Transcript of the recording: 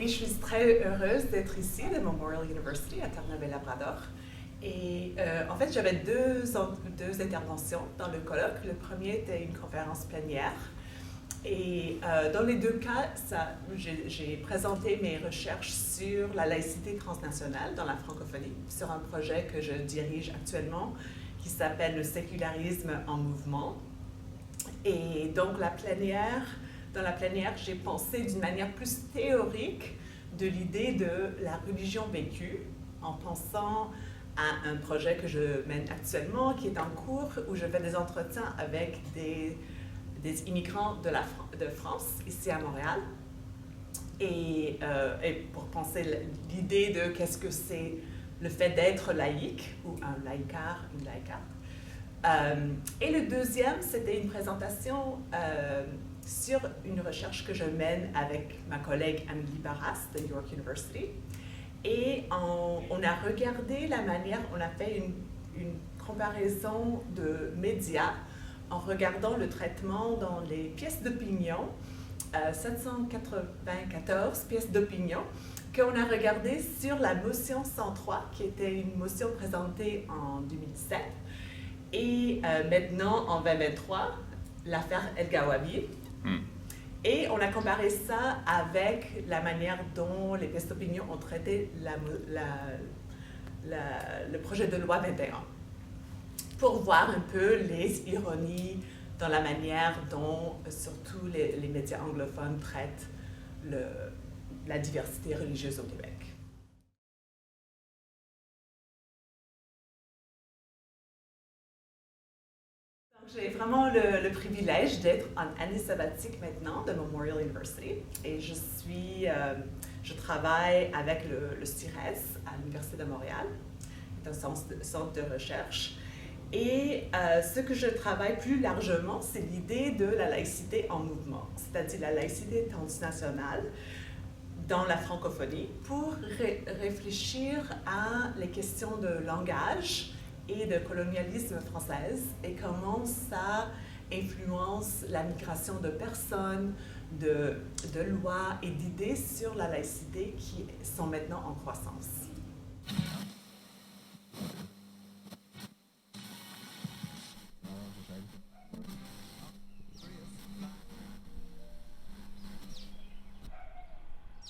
Oui, je suis très heureuse d'être ici, de Memorial University à Terre-Neuve-et-Labrador. Et en fait, j'avais deux interventions dans le colloque. Le premier était une conférence plénière. Et dans les deux cas, j'ai présenté mes recherches sur la laïcité transnationale dans la francophonie, sur un projet que je dirige actuellement qui s'appelle le sécularisme en mouvement. Et donc, dans la plénière, j'ai pensé d'une manière plus théorique de l'idée de la religion vécue, en pensant à un projet que je mène actuellement, qui est en cours, où je fais des entretiens avec des immigrants de France, ici à Montréal, et pour penser l'idée de qu'est-ce que c'est le fait d'être laïque, ou un laïcard, une laïcarde. Et le deuxième, c'était une présentation sur une recherche que je mène avec ma collègue Amélie Barras de York University. Et on a regardé la manière, on a fait une comparaison de médias en regardant le traitement dans les pièces d'opinion, 794 pièces d'opinion, qu'on a regardé sur la motion 103, qui était une motion présentée en 2007, et maintenant, en 2023, l'affaire El Gawabi. Et on a comparé ça avec la manière dont les pièces d'opinion ont traité le projet de loi 21, pour voir un peu les ironies dans la manière dont, surtout les médias anglophones, traitent la diversité religieuse au Québec. J'ai vraiment le privilège d'être en année sabbatique maintenant de Memorial University et je travaille avec le CIRES à l'Université de Montréal, c'est un centre de recherche. Et ce que je travaille plus largement, c'est l'idée de la laïcité en mouvement, c'est-à-dire la laïcité transnationale dans la francophonie pour réfléchir à les questions de langage et de colonialisme française et comment ça influence la migration de personnes, de lois et d'idées sur la laïcité qui sont maintenant en croissance.